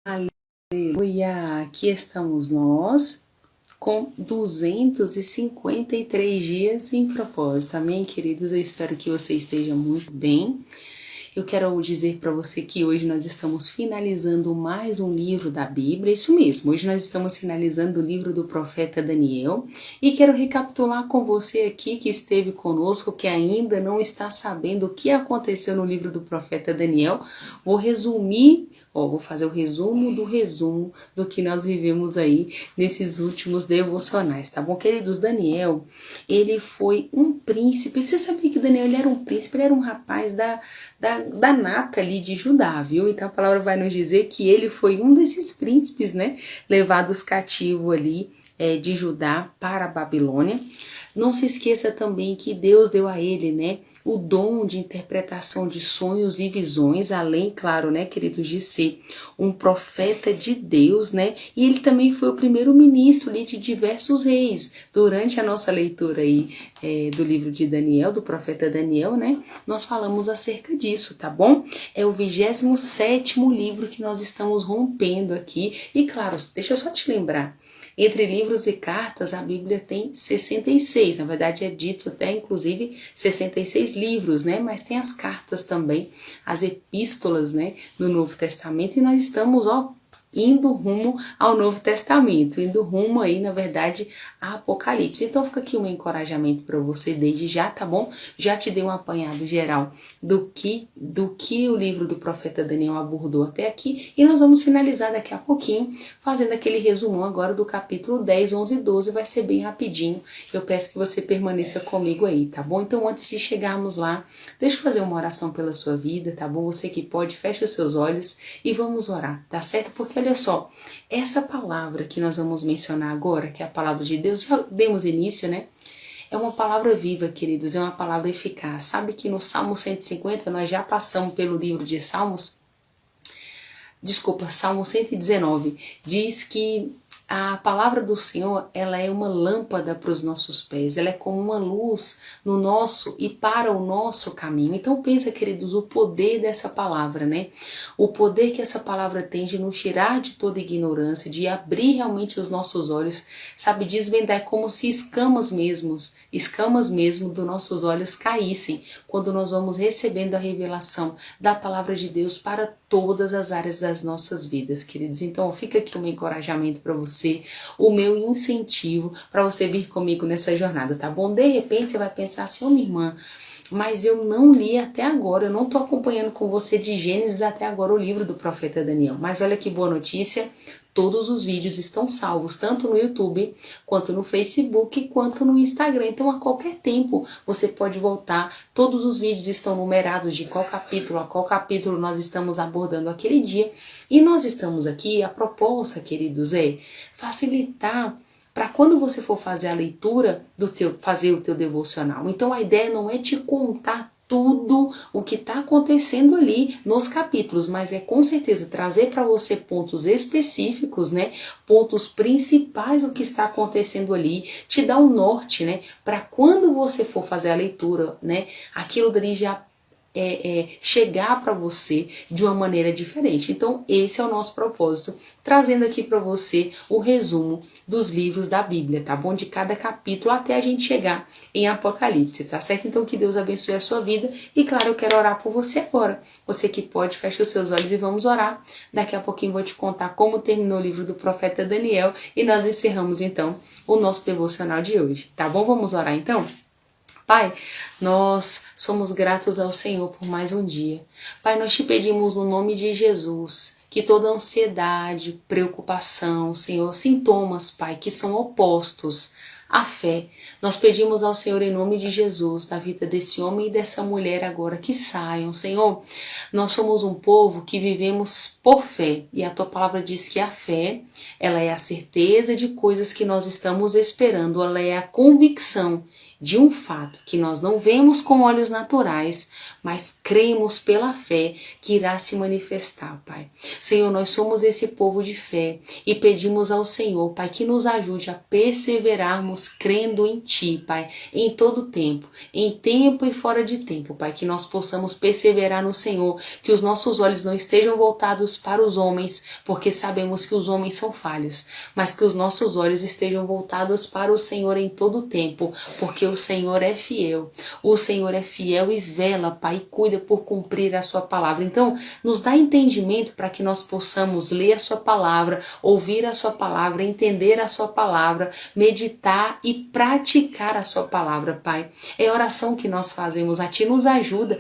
Aleluia! Aqui estamos nós com 253 dias em propósito. Amém, queridos? Eu espero que você esteja muito bem. Eu quero dizer para você que hoje nós estamos finalizando mais um livro da Bíblia, isso mesmo, hoje nós estamos finalizando o livro do profeta Daniel e quero recapitular com você aqui que esteve conosco, que ainda não está sabendo o que aconteceu no livro do profeta Daniel. Vou fazer o resumo do que nós vivemos aí nesses últimos devocionais, tá bom, queridos? Daniel, ele foi um príncipe. Você sabia que Daniel ele era um príncipe? Ele era um rapaz da nata ali de Judá, viu? Então a palavra vai nos dizer que ele foi um desses príncipes, né? Levados cativo ali de Judá para a Babilônia. Não se esqueça também que Deus deu a ele, né? O dom de interpretação de sonhos e visões, além, claro, né, queridos, de ser um profeta de Deus, né, e ele também foi o primeiro ministro ali de diversos reis. Durante a nossa leitura aí do livro de Daniel, do profeta Daniel, né, nós falamos acerca disso, tá bom? É o 27º livro que nós estamos rompendo aqui, e claro, deixa eu só te lembrar, entre livros e cartas, a Bíblia tem 66, na verdade é dito até inclusive 66 livros, né? Mas tem as cartas também, as epístolas, né? No Novo Testamento, e nós estamos, indo rumo ao Novo Testamento, indo rumo aí, na verdade, a Apocalipse. Então fica aqui um encorajamento para você desde já, tá bom? Já te dei um apanhado geral do que o livro do profeta Daniel abordou até aqui, e nós vamos finalizar daqui a pouquinho, fazendo aquele resumão agora do capítulo 10, 11 e 12, vai ser bem rapidinho. Eu peço que você permaneça comigo aí, tá bom? Então antes de chegarmos lá, deixa eu fazer uma oração pela sua vida, tá bom? Você que pode, fecha os seus olhos e vamos orar, tá certo? Porque olha só, essa palavra que nós vamos mencionar agora, que é a palavra de Deus, já demos início, né? É uma palavra viva, queridos, é uma palavra eficaz. Sabe que no Salmo 150, nós já passamos pelo livro de Salmo 119, diz que a palavra do Senhor, ela é uma lâmpada para os nossos pés, ela é como uma luz no nosso e para o nosso caminho. Então pensa, queridos, o poder dessa palavra, né? O poder que essa palavra tem de nos tirar de toda ignorância, de abrir realmente os nossos olhos, sabe, desvendar, é como se escamas mesmo dos nossos olhos caíssem, quando nós vamos recebendo a revelação da palavra de Deus para todas as áreas das nossas vidas, queridos. Então fica aqui um encorajamento para você, o meu incentivo para você vir comigo nessa jornada, tá bom? De repente você vai pensar assim, minha irmã, mas eu não li até agora, eu não estou acompanhando com você de Gênesis até agora o livro do profeta Daniel. Mas olha que boa notícia, todos os vídeos estão salvos, tanto no YouTube, quanto no Facebook, quanto no Instagram. Então a qualquer tempo você pode voltar, todos os vídeos estão numerados de qual capítulo a qual capítulo nós estamos abordando aquele dia. E nós estamos aqui, a proposta, queridos, é facilitar para quando você for fazer a leitura, fazer o teu devocional. Então a ideia não é te contar tudo o que está acontecendo ali nos capítulos, mas é com certeza trazer para você pontos específicos, né? Pontos principais do que está acontecendo ali, te dar um norte, né? Para quando você for fazer a leitura, né? Aquilo dali já chegar para você de uma maneira diferente. Então esse é o nosso propósito, trazendo aqui para você o resumo dos livros da Bíblia, tá bom? De cada capítulo até a gente chegar em Apocalipse, tá certo? Então que Deus abençoe a sua vida e claro, eu quero orar por você agora. Você que pode, fecha os seus olhos e vamos orar. Daqui a pouquinho vou te contar como terminou o livro do profeta Daniel e nós encerramos então o nosso devocional de hoje, tá bom? Vamos orar então? Pai, nós somos gratos ao Senhor por mais um dia. Pai, nós te pedimos no nome de Jesus que toda ansiedade, preocupação, Senhor, sintomas, Pai, que são opostos à fé, nós pedimos ao Senhor em nome de Jesus, da vida desse homem e dessa mulher agora, que saiam, Senhor. Nós somos um povo que vivemos por fé e a Tua palavra diz que a fé, ela é a certeza de coisas que nós estamos esperando, ela é a convicção de um fato que nós não vemos com olhos naturais, mas cremos pela fé que irá se manifestar, Pai. Senhor, nós somos esse povo de fé e pedimos ao Senhor, Pai, que nos ajude a perseverarmos crendo em Ti, Pai, em todo tempo, em tempo e fora de tempo, Pai, que nós possamos perseverar no Senhor, que os nossos olhos não estejam voltados para os homens, porque sabemos que os homens são falhos, mas que os nossos olhos estejam voltados para o Senhor em todo tempo, porque o Senhor é fiel. O Senhor é fiel e vela, Pai, e cuida por cumprir a sua palavra. Então, nos dá entendimento para que nós possamos ler a sua palavra, ouvir a sua palavra, entender a sua palavra, meditar e praticar a sua palavra, Pai. É a oração que nós fazemos a Ti, nos ajuda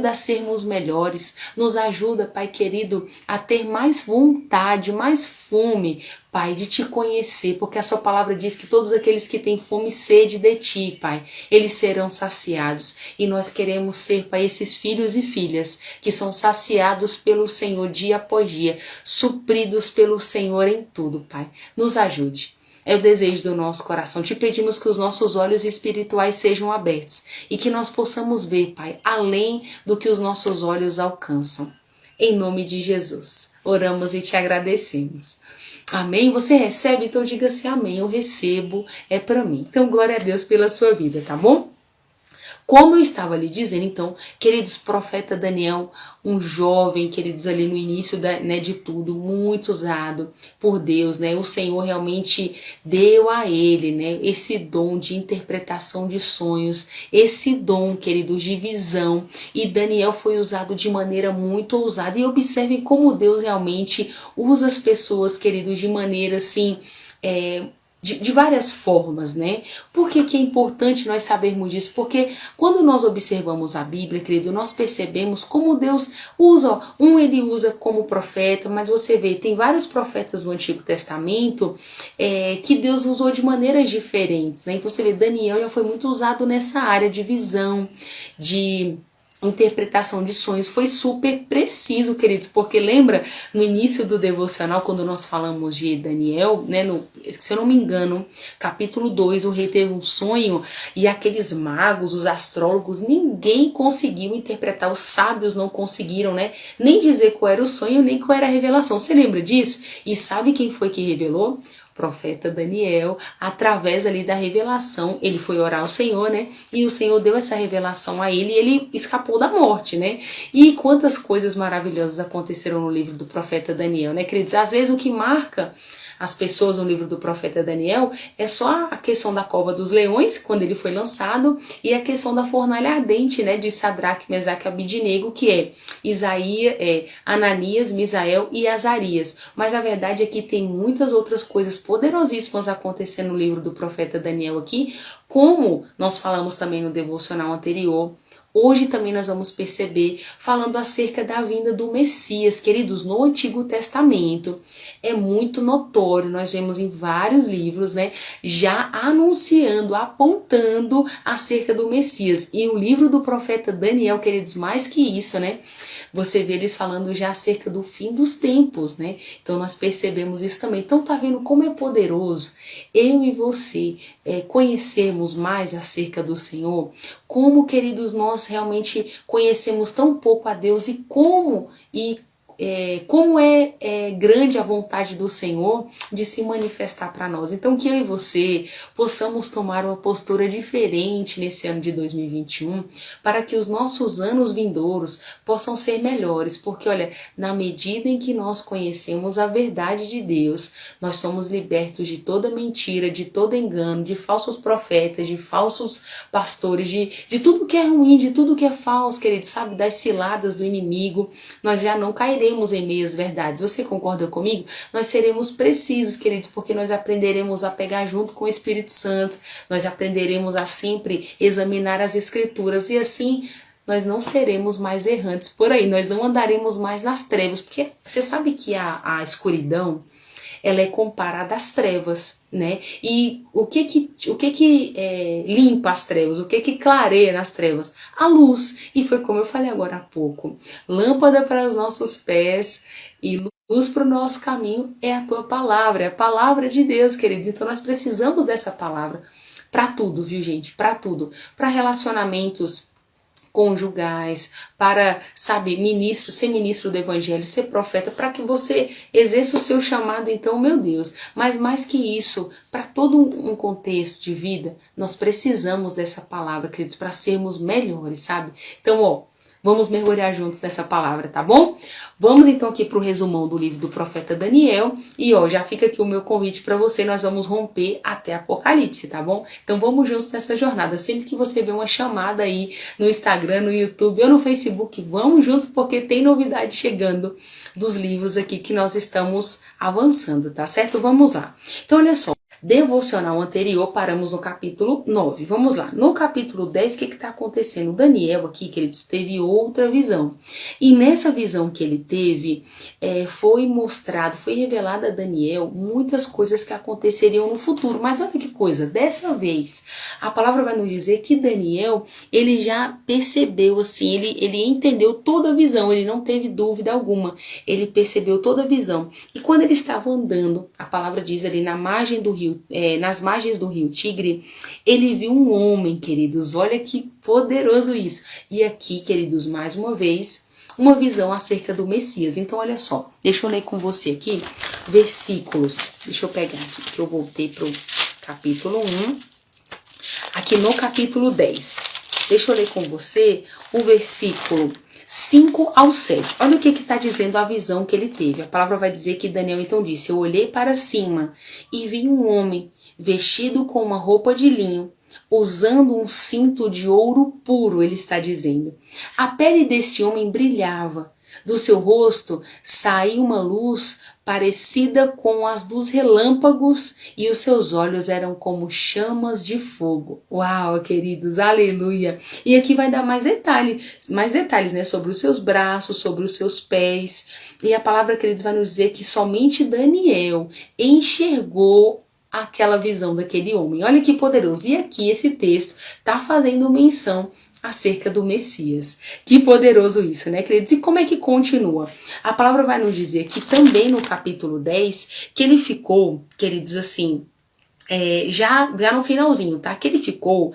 a sermos melhores, nos ajuda, Pai querido, a ter mais vontade, mais fome, Pai, de Te conhecer, porque a Sua palavra diz que todos aqueles que têm fome e sede de Ti, Pai, eles serão saciados. E nós queremos ser, Pai, esses filhos e filhas que são saciados pelo Senhor dia após dia, supridos pelo Senhor em tudo, Pai. Nos ajude. É o desejo do nosso coração. Te pedimos que os nossos olhos espirituais sejam abertos e que nós possamos ver, Pai, além do que os nossos olhos alcançam. Em nome de Jesus, oramos e Te agradecemos. Amém? Você recebe? Então diga assim, amém, eu recebo, é para mim. Então glória a Deus pela sua vida, tá bom? Como eu estava lhe dizendo, então, queridos, profeta Daniel, um jovem, queridos, ali no início de tudo, muito usado por Deus, né? O Senhor realmente deu a ele, né, esse dom de interpretação de sonhos, esse dom, queridos, de visão. E Daniel foi usado de maneira muito ousada. E observem como Deus realmente usa as pessoas, queridos, de maneira assim, de várias formas, né? Por que é importante nós sabermos disso? Porque quando nós observamos a Bíblia, querido, nós percebemos como Deus usa, ele usa como profeta, mas você vê, tem vários profetas do Antigo Testamento que Deus usou de maneiras diferentes, né? Então você vê, Daniel já foi muito usado nessa área de visão, de interpretação de sonhos, foi super preciso, queridos, porque lembra no início do devocional, quando nós falamos de Daniel, né, se eu não me engano, capítulo 2, o rei teve um sonho e aqueles magos, os astrólogos, ninguém conseguiu interpretar, os sábios não conseguiram, né, nem dizer qual era o sonho, nem qual era a revelação. Você lembra disso? E sabe quem foi que revelou? Profeta Daniel, através ali da revelação, ele foi orar ao Senhor, né? E o Senhor deu essa revelação a ele e ele escapou da morte, né? E quantas coisas maravilhosas aconteceram no livro do profeta Daniel, né, queridos? Às vezes o que marca as pessoas no livro do profeta Daniel é só a questão da cova dos leões, quando ele foi lançado, e a questão da fornalha ardente, né, de Sadraque, Mesaque e Abidnego, que é Ananias, Misael e Azarias. Mas a verdade é que tem muitas outras coisas poderosíssimas acontecendo no livro do profeta Daniel aqui, como nós falamos também no devocional anterior. Hoje também nós vamos perceber, falando acerca da vinda do Messias. Queridos, no Antigo Testamento é muito notório, nós vemos em vários livros, né, já anunciando, apontando acerca do Messias. E o livro do profeta Daniel, queridos, mais que isso, né, você vê eles falando já acerca do fim dos tempos, né? Então nós percebemos isso também. Então tá vendo como é poderoso eu e você conhecermos mais acerca do Senhor? Como, queridos, nós realmente conhecemos tão pouco a Deus e como é grande a vontade do Senhor de se manifestar para nós. Então que eu e você possamos tomar uma postura diferente nesse ano de 2021, para que os nossos anos vindouros possam ser melhores, porque olha, na medida em que nós conhecemos a verdade de Deus, nós somos libertos de toda mentira, de todo engano, de falsos profetas, de falsos pastores, de tudo que é ruim, de tudo que é falso, querido, sabe, das ciladas do inimigo. Nós já não cairemos em meias verdades. Você concorda comigo? Nós seremos precisos, queridos, porque nós aprenderemos a pegar junto com o Espírito Santo, nós aprenderemos a sempre examinar as Escrituras e assim nós não seremos mais errantes por aí, nós não andaremos mais nas trevas, porque você sabe que a escuridão, ela é comparada às trevas, né? E o que limpa as trevas? O que clareia nas trevas? A luz. E foi como eu falei agora há pouco. Lâmpada para os nossos pés e luz para o nosso caminho é a tua palavra, é a palavra de Deus, querido. Então nós precisamos dessa palavra Para tudo, viu, gente? Para tudo. Para relacionamentos conjugais, para, sabe, ministro, ser ministro do evangelho, ser profeta, para que você exerça o seu chamado, então, meu Deus. Mas mais que isso, para todo um contexto de vida, nós precisamos dessa palavra, queridos, para sermos melhores, sabe? Então, ó, vamos mergulhar juntos nessa palavra, tá bom? Vamos então aqui para o resumão do livro do profeta Daniel. E ó, já fica aqui o meu convite para você, nós vamos romper até Apocalipse, tá bom? Então vamos juntos nessa jornada. Sempre que você vê uma chamada aí no Instagram, no YouTube ou no Facebook, vamos juntos porque tem novidade chegando dos livros aqui que nós estamos avançando, tá certo? Vamos lá. Então olha só. Devocional anterior, paramos no capítulo 9. Vamos lá. No capítulo 10, o que está acontecendo? Daniel aqui, queridos, teve outra visão. E nessa visão que ele teve, foi mostrado, foi revelado a Daniel muitas coisas que aconteceriam no futuro. Mas olha que coisa, dessa vez, a palavra vai nos dizer que Daniel, ele já percebeu assim, ele entendeu toda a visão, ele não teve dúvida alguma. Ele percebeu toda a visão. E quando ele estava andando, a palavra diz ali na margem do rio, nas margens do rio Tigre, ele viu um homem, queridos, olha que poderoso isso. E aqui, queridos, mais uma vez, uma visão acerca do Messias. Então, olha só, deixa eu ler com você aqui, versículos, deixa eu pegar aqui, que eu voltei para o capítulo 1, aqui no capítulo 10, deixa eu ler com você o versículo 5 ao 7. Olha o que está dizendo a visão que ele teve. A palavra vai dizer que Daniel então disse: eu olhei para cima e vi um homem vestido com uma roupa de linho, usando um cinto de ouro puro, ele está dizendo. A pele desse homem brilhava. Do seu rosto saía uma luz parecida com as dos relâmpagos e os seus olhos eram como chamas de fogo. Uau, queridos, aleluia! E aqui vai dar mais detalhes, né, sobre os seus braços, sobre os seus pés. E a palavra, queridos, vai nos dizer que somente Daniel enxergou aquela visão daquele homem. Olha que poderoso! E aqui esse texto está fazendo menção acerca do Messias. Que poderoso isso, né, queridos? E como é que continua? A palavra vai nos dizer que também no capítulo 10, que ele ficou, queridos, assim, já no finalzinho, tá? Que ele ficou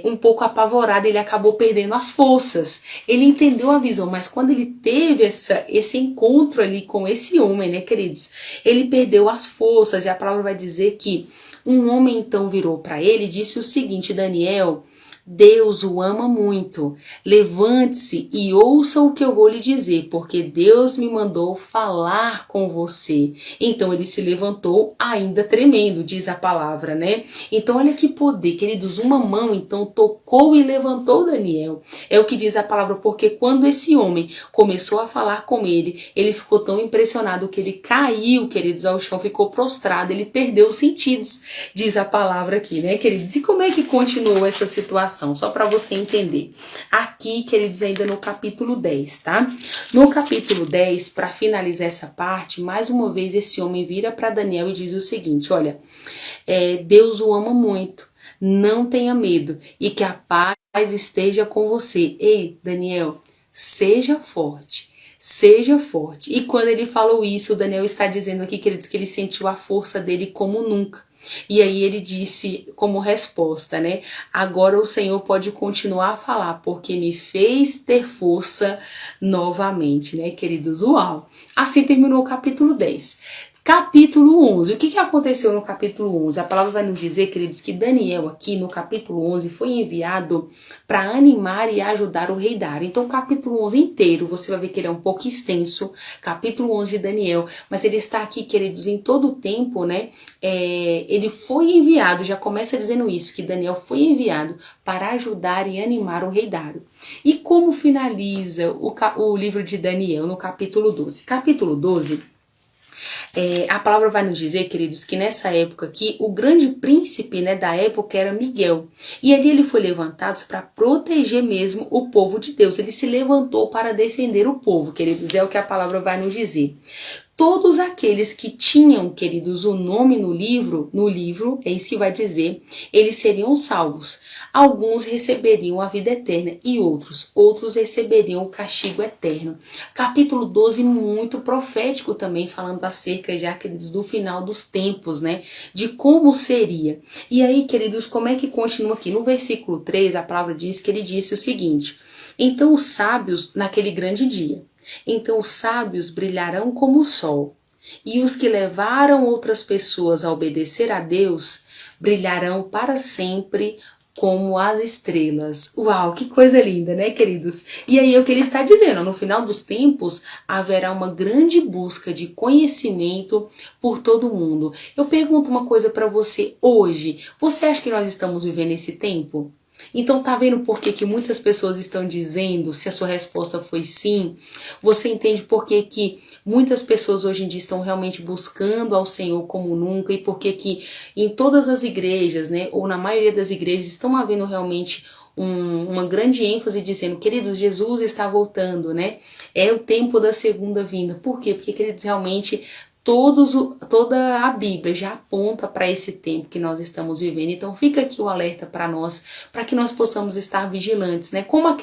um pouco apavorado, ele acabou perdendo as forças. Ele entendeu a visão, mas quando ele teve esse encontro ali com esse homem, né, queridos? Ele perdeu as forças e a palavra vai dizer que um homem então virou para ele e disse o seguinte: Daniel, Deus o ama muito. Levante-se e ouça o que eu vou lhe dizer, porque Deus me mandou falar com você. Então ele se levantou ainda tremendo, diz a palavra, né? Então olha que poder, queridos, uma mão então tocou e levantou Daniel. É o que diz a palavra, porque quando esse homem começou a falar com ele, ele ficou tão impressionado que ele caiu, queridos, ao chão, ficou prostrado, ele perdeu os sentidos, diz a palavra aqui, né, queridos? E como é que continuou essa situação? Só para você entender. Aqui, queridos, ainda no capítulo 10, tá? No capítulo 10, para finalizar essa parte, mais uma vez esse homem vira para Daniel e diz o seguinte: olha, Deus o ama muito, não tenha medo e que a paz esteja com você. Ei, Daniel, seja forte. Seja forte. E quando ele falou isso, o Daniel está dizendo aqui, queridos, que ele sentiu a força dele como nunca. E aí ele disse como resposta, né? Agora o Senhor pode continuar a falar, porque me fez ter força novamente, né, queridos? Uau! Assim terminou o capítulo 10. Capítulo 11. O que aconteceu no capítulo 11? A palavra vai nos dizer, queridos, que Daniel aqui no capítulo 11 foi enviado para animar e ajudar o rei Dário. Então o capítulo 11 inteiro, você vai ver que ele é um pouco extenso, capítulo 11 de Daniel, mas ele está aqui, queridos, em todo o tempo, né? Ele foi enviado, já começa dizendo isso, que Daniel foi enviado para ajudar e animar o rei Dário. E como finaliza o livro de Daniel no capítulo 12? Capítulo 12, a palavra vai nos dizer, queridos, que nessa época aqui, o grande príncipe, né, da época era Miguel. E ali ele foi levantado para proteger mesmo o povo de Deus. Ele se levantou para defender o povo, queridos, é o que a palavra vai nos dizer. todos aqueles que tinham, queridos, o nome no livro, é isso que vai dizer, eles seriam salvos. Alguns receberiam a vida eterna e outros receberiam o castigo eterno. Capítulo 12, muito profético também, falando acerca já, queridos, do final dos tempos, né? De como seria. E aí, queridos, como é que continua aqui? No versículo 3, a palavra diz que ele disse o seguinte: então os sábios, naquele grande dia, então os sábios brilharão como o sol, e os que levaram outras pessoas a obedecer a Deus brilharão para sempre como as estrelas. Uau, que coisa linda, né, queridos? E aí é o que ele está dizendo, no final dos tempos haverá uma grande busca de conhecimento por todo mundo. Eu pergunto uma coisa para você hoje, você acha que nós estamos vivendo esse tempo? Então tá vendo por que muitas pessoas estão dizendo, se a sua resposta foi sim, você entende por que muitas pessoas hoje em dia estão realmente buscando ao Senhor como nunca, e por que em todas as igrejas, né, ou na maioria das igrejas, estão havendo realmente uma grande ênfase dizendo, queridos, Jesus está voltando, né? É o tempo da segunda vinda. Por quê? Porque, queridos, realmente toda a Bíblia já aponta para esse tempo que nós estamos vivendo. Então fica aqui o alerta para nós, para que nós possamos estar vigilantes, né? Como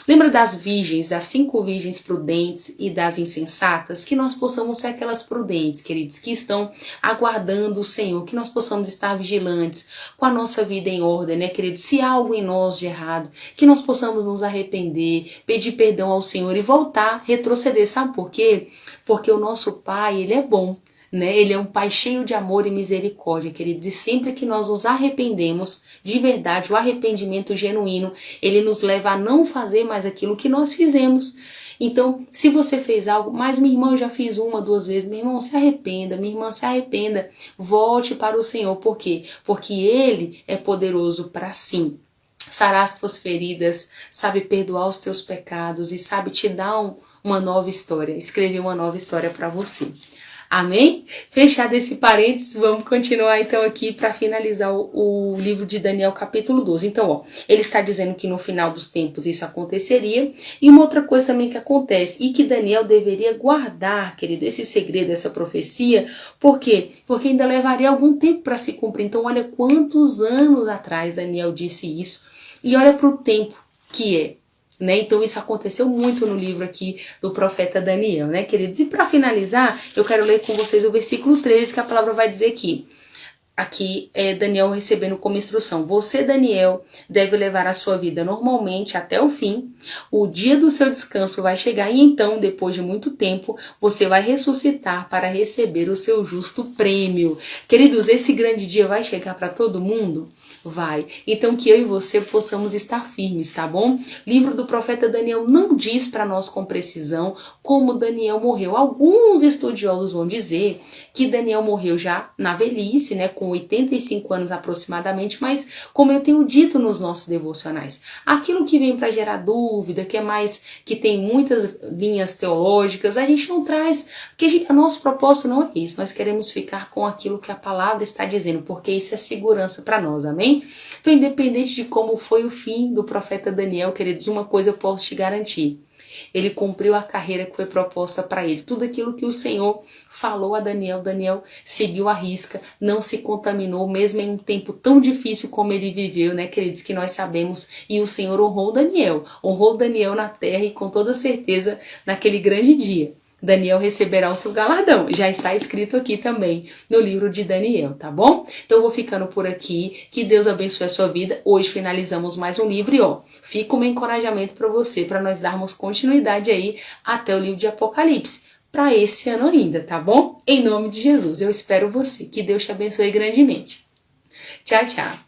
lembra das virgens, das 5 virgens prudentes e das insensatas? Que nós possamos ser aquelas prudentes, queridos, que estão aguardando o Senhor, que nós possamos estar vigilantes, com a nossa vida em ordem, né, queridos? Se há algo em nós de errado, que nós possamos nos arrepender, pedir perdão ao Senhor e voltar, retroceder. Sabe por quê? Porque o nosso Pai, Ele é bom, né? Ele é um Pai cheio de amor e misericórdia, queridos, e sempre que nós nos arrependemos, de verdade, o arrependimento genuíno, ele nos leva a não fazer mais aquilo que nós fizemos. Então, se você fez algo, mas minha irmã, eu já fiz 1, 2 vezes, meu irmão, se arrependa, minha irmã, se arrependa, volte para o Senhor. Por quê? Porque Ele é poderoso para sim sarar as tuas feridas, sabe perdoar os teus pecados e sabe te dar uma nova história, escrever uma nova história para você. Amém? Fechado esse parênteses, vamos continuar então aqui para finalizar o livro de Daniel capítulo 12. Então, ó, ele está dizendo que no final dos tempos isso aconteceria, e uma outra coisa também que acontece, e que Daniel deveria guardar, querido, esse segredo, essa profecia. Por quê? Porque ainda levaria algum tempo para se cumprir. Então, olha quantos anos atrás Daniel disse isso, e olha para o tempo que é. Né? Então isso aconteceu muito no livro aqui do profeta Daniel, né, queridos? E para finalizar, eu quero ler com vocês o versículo 13, que a palavra vai dizer aqui é Daniel recebendo como instrução: você, Daniel, deve levar a sua vida normalmente até o fim. O dia do seu descanso vai chegar e então, depois de muito tempo, você vai ressuscitar para receber o seu justo prêmio. Queridos, esse grande dia vai chegar para todo mundo? Vai. Então que eu e você possamos estar firmes, tá bom? Livro do profeta Daniel não diz para nós com precisão como Daniel morreu. Alguns estudiosos vão dizer que Daniel morreu já na velhice, né, com 85 anos aproximadamente, mas como eu tenho dito nos nossos devocionais, aquilo que vem para gerar dúvida, que tem muitas linhas teológicas, a gente não traz, porque nosso propósito não é isso, nós queremos ficar com aquilo que a palavra está dizendo, porque isso é segurança para nós, amém? Então, independente de como foi o fim do profeta Daniel, queridos, uma coisa eu posso te garantir: ele cumpriu a carreira que foi proposta para ele. Tudo aquilo que o Senhor falou a Daniel, Daniel seguiu à risca, não se contaminou, mesmo em um tempo tão difícil como ele viveu, né, queridos, que nós sabemos. E o Senhor honrou Daniel na terra, e com toda certeza, naquele grande dia, Daniel receberá o seu galardão. Já está escrito aqui também no livro de Daniel, tá bom? Então eu vou ficando por aqui. Que Deus abençoe a sua vida. Hoje finalizamos mais um livro e ó, fica um encorajamento para você, para nós darmos continuidade aí até o livro de Apocalipse, para esse ano ainda, tá bom? Em nome de Jesus, eu espero você. Que Deus te abençoe grandemente. Tchau, tchau.